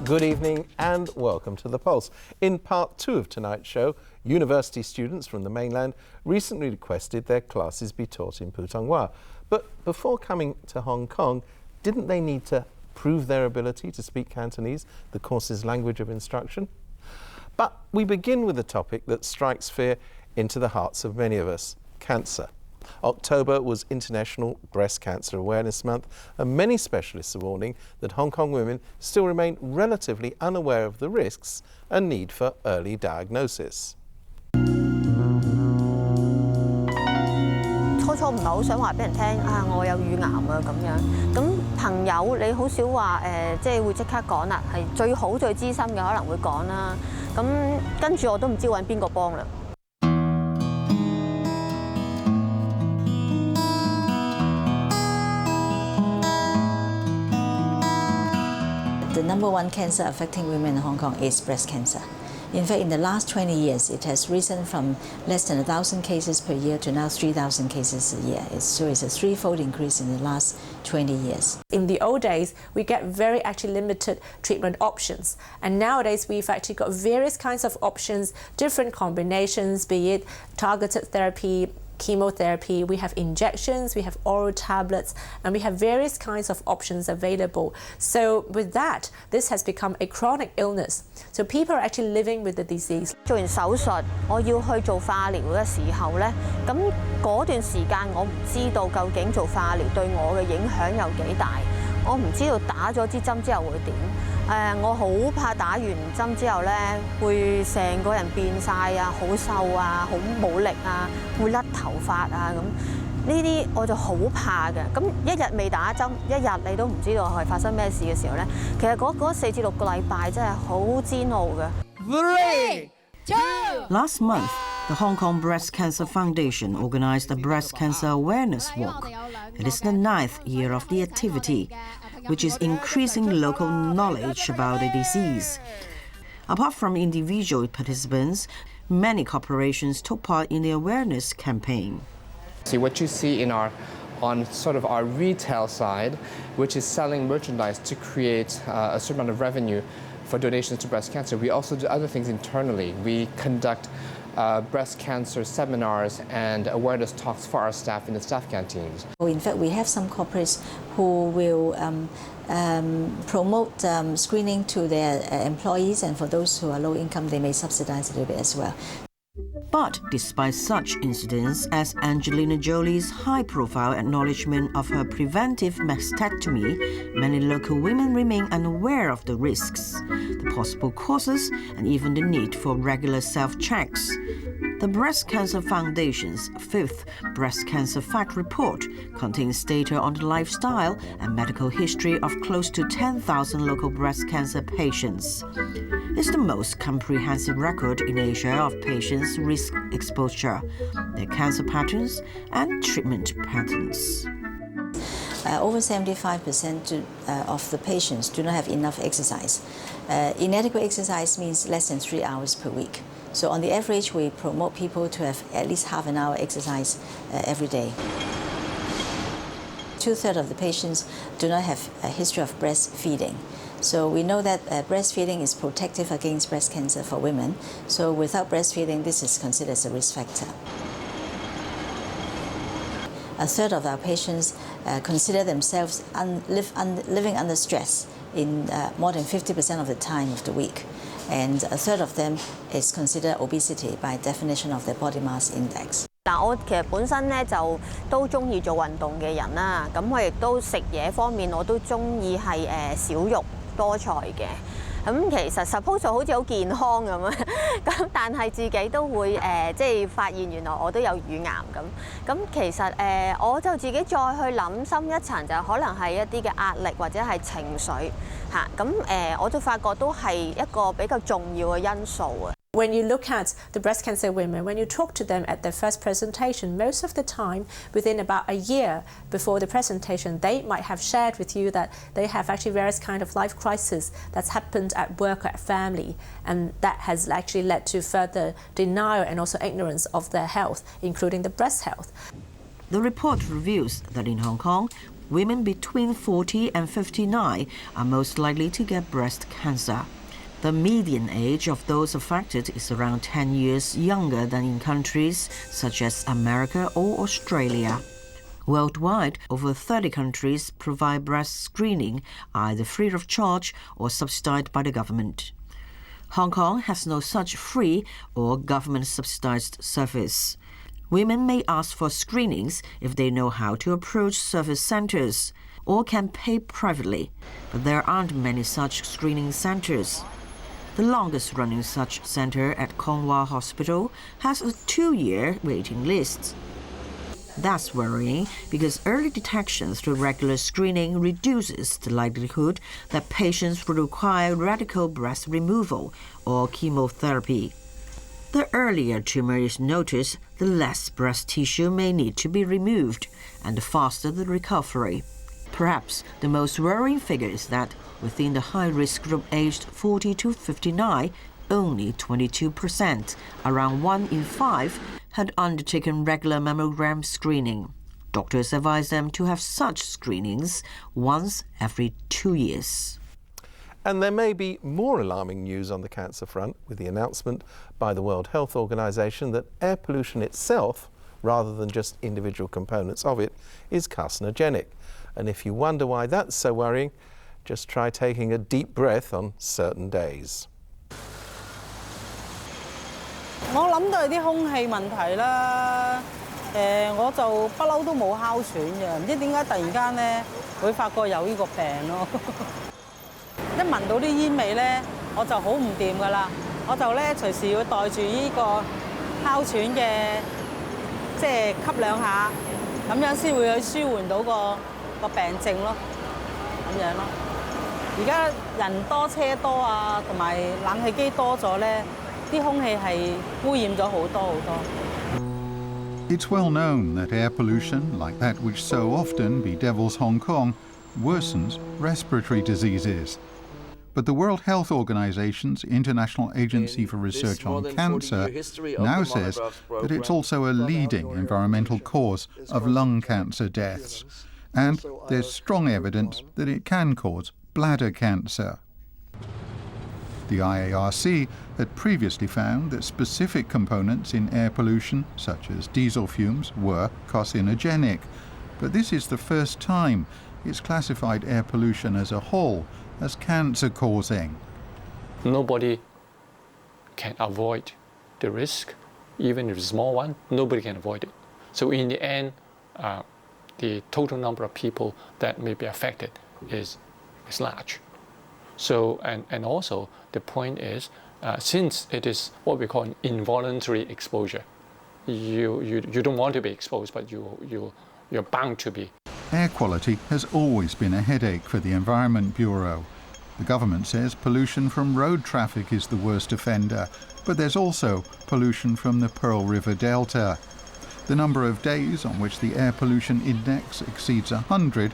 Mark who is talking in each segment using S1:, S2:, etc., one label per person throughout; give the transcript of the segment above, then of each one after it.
S1: Good evening and welcome to The Pulse. In part 2 of tonight's show, university students from the mainland recently requested their classes be taught in Putonghua. But before coming to Hong Kong, didn't they need to prove their ability to speak Cantonese, the course's language of instruction? But we begin with a topic that strikes fear into the hearts of many of us: cancer. October was International Breast Cancer Awareness Month, and many specialists are warning that Hong Kong women still remain relatively unaware of the risks and need for early diagnosis.
S2: 初唔係好想話俾人聽啊，我有乳癌啊咁樣。咁朋友你好少話即係會即刻講啦，係最好最資深嘅可能會講啦。咁跟住我都唔知揾邊個幫啦。
S3: The number one cancer affecting women in Hong Kong is breast cancer. In fact, in the last 20 years, it has risen from less than 1,000 cases per year to now 3,000 cases a year. So it's a threefold increase in the last 20 years.
S4: In the old days, we get very actually limited treatment options. And nowadays, we've actually got various kinds of options, different combinations, be it targeted therapy, chemotherapy, we have injections, we have oral tablets, and we have various kinds of options available. So with that, this has become a chronic illness. So people are actually living with the disease.
S2: 做完手術，我要去做化療嘅時候咧，咁嗰段時間我唔知道究竟做化療對我嘅影響有幾大，我唔知道打咗支針之後會點。我好怕打完針之後咧，會成個人變晒啊，好瘦啊，好冇力啊，會甩頭髮啊咁。呢啲我就好怕嘅。咁一日未打針，一日你都唔知道係發生咩事嘅時候咧，其實嗰4至6個禮拜真係好煎熬嘅。
S5: 3, 2.
S6: Last month, the Hong Kong Breast Cancer Foundation organized a breast cancer awareness walk. It is the 9th year of the activity, which is increasing local knowledge about the disease. Apart from individual participants, many corporations took part in the awareness campaign.
S7: See what you see in on sort of our retail side, which is selling merchandise to create a certain amount of revenue for donations to breast cancer. We also do other things internally. We conduct breast cancer seminars and awareness talks for our staff in the staff canteens.
S3: In fact, we have some corporates who will promote screening to their employees, and for those who are low income, they may subsidize a little bit as well.
S6: But despite such incidents as Angelina Jolie's high-profile acknowledgement of her preventive mastectomy, many local women remain unaware of the risks, the possible causes, and even the need for regular self-checks. The Breast Cancer Foundation's 5th Breast Cancer Fact Report contains data on the lifestyle and medical history of close to 10,000 local breast cancer patients. It's the most comprehensive record in Asia of patients' risk exposure, their cancer patterns, and treatment patterns.
S3: Over 75% of the patients do not have enough exercise. Inadequate exercise means less than 3 hours per week. So on the average, we promote people to have at least half an hour exercise every day. 2/3 of the patients do not have a history of breastfeeding. So we know that breastfeeding is protective against breast cancer for women. So without breastfeeding, this is considered as a risk factor. 1/3 of our patients consider themselves living under stress in more than 50% of the time of the week. And 1/3 of them is considered obesity by definition of their body mass index.
S2: 嗱，我其實本身咧就都中意做運動嘅人啦，咁我亦都食嘢方面我都中意係少肉多菜嘅。咁其實 suppose 好似好健康咁啊，咁但係自己都會即係發現原來我都有乳癌咁。咁其實我就自己再去諗深一層，就可能係一啲嘅壓力或者係情緒嚇。咁我就發覺都係一個比較重要嘅因素啊。
S4: When you look at the breast cancer women, when you talk to them at their first presentation, most of the time, within about a year before the presentation, they might have shared with you that they have actually various kind of life crises that's happened at work or at family, and that has actually led to further denial and also ignorance of their health, including the breast health.
S6: The report reveals that in Hong Kong, women between 40 and 59 are most likely to get breast cancer. The median age of those affected is around 10 years younger than in countries such as America or Australia. Worldwide, over 30 countries provide breast screening either free of charge or subsidized by the government. Hong Kong has no such free or government-subsidized service. Women may ask for screenings if they know how to approach service centers or can pay privately, but there aren't many such screening centers. The longest-running such center at Kong Wah Hospital has a 2-year waiting list. That's worrying because early detection through regular screening reduces the likelihood that patients will require radical breast removal or chemotherapy. The earlier tumor is noticed, the less breast tissue may need to be removed, and the faster the recovery. Perhaps the most worrying figure is that within the high-risk group aged 40 to 59, only 22%, around 1 in 5, had undertaken regular mammogram screening. Doctors advise them to have such screenings once every 2 years.
S1: And there may be more alarming news on the cancer front with the announcement by the World Health Organization that air pollution itself, rather than just individual components of it, is carcinogenic. And if you wonder why that's so worrying, just try taking a deep breath on certain days.
S8: 我諗都係啲空氣問題啦。我就不嬲都冇哮喘嘅，唔知點解突然間咧會發覺有呢個病咯。一聞到啲煙味咧，我就好唔掂噶啦。我就咧隨時要袋住呢個哮喘嘅，即係吸兩下，咁樣先會去舒緩到個病症咯，咁樣咯。而家人多車多啊，同埋冷氣機多咗咧，啲空氣係污染咗好多好多。
S9: It's well known that air pollution, like that which so often bedevils Hong Kong, worsens respiratory diseases. But the World Health Organization's International Agency for Research on Cancer now says that it's also a leading environmental cause of lung cancer deaths. And there's strong evidence that it can cause bladder cancer. The IARC had previously found that specific components in air pollution, such as diesel fumes, were carcinogenic. But this is the first time it's classified air pollution as a whole as cancer-causing.
S10: Nobody can avoid the risk, even if it's a small one, nobody can avoid it. So in the end, the total number of people that may be affected is large. So, and also the point is, since it is what we call an involuntary exposure, you don't want to be exposed, but you're bound to be.
S9: Air quality has always been a headache for the Environment Bureau. The government says pollution from road traffic is the worst offender, but there's also pollution from the Pearl River Delta. The number of days on which the air pollution index exceeds 100,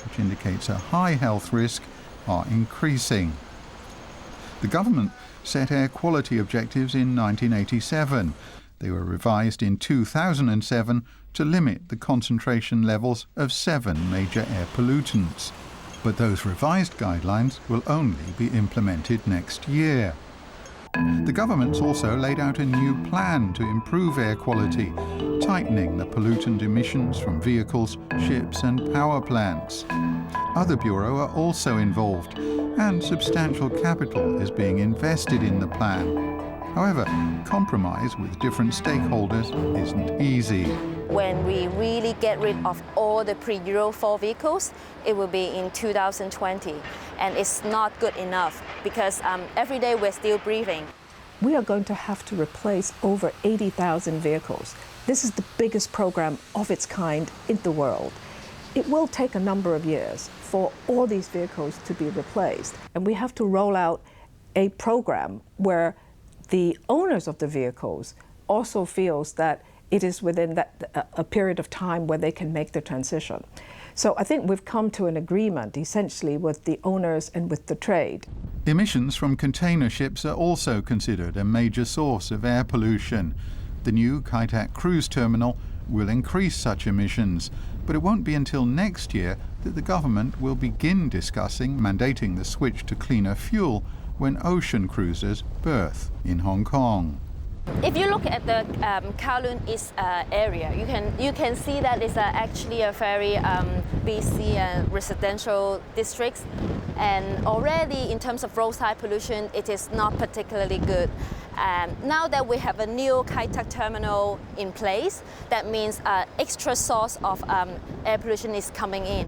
S9: which indicates a high health risk, are increasing. The government set air quality objectives in 1987. They were revised in 2007 to limit the concentration levels of 7 major air pollutants. But those revised guidelines will only be implemented next year. The government's also laid out a new plan to improve air quality, tightening the pollutant emissions from vehicles, ships and power plants. Other bureaux are also involved, and substantial capital is being invested in the plan. However, compromise with different stakeholders isn't easy.
S11: when we really get rid of all the pre-Euro 4 vehicles, it will be in 2020. And it's not good enough because every day we're still breathing.
S12: We are going to have to replace over 80,000 vehicles. This is the biggest program of its kind in the world. It will take a number of years for all these vehicles to be replaced. And we have to roll out a program where the owners of the vehicles also feels that it is within a period of time where they can make the transition. So I think we've come to an agreement essentially with the owners and with the trade.
S9: Emissions from container ships are also considered a major source of air pollution. The new Kai Tak cruise terminal will increase such emissions, but it won't be until next year that the government will begin discussing mandating the switch to cleaner fuel when ocean cruisers berth in Hong Kong.
S11: If you look at the Kowloon East area, you can see that it's actually a very busy residential district, and already in terms of roadside pollution, it is not particularly good. Now that we have a new Kai Tak terminal in place, that means extra source of air pollution is coming in.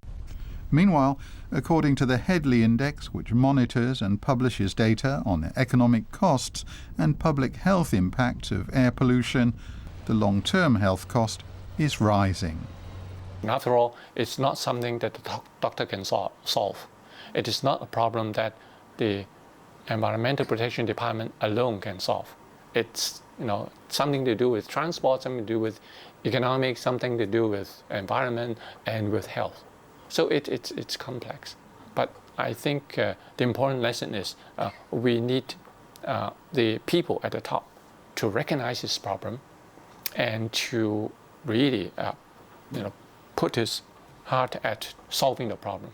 S9: Meanwhile, according to the Headley Index, which monitors and publishes data on the economic costs and public health impacts of air pollution, the long-term health cost is rising.
S10: After all, it's not something that the doctor can solve. It is not a problem that the Environmental Protection Department alone can solve. It's something to do with transport, something to do with economics, something to do with environment and with health. So it's complex. But I think the important lesson is we need the people at the top to recognize this problem and to really put his heart at solving the problem.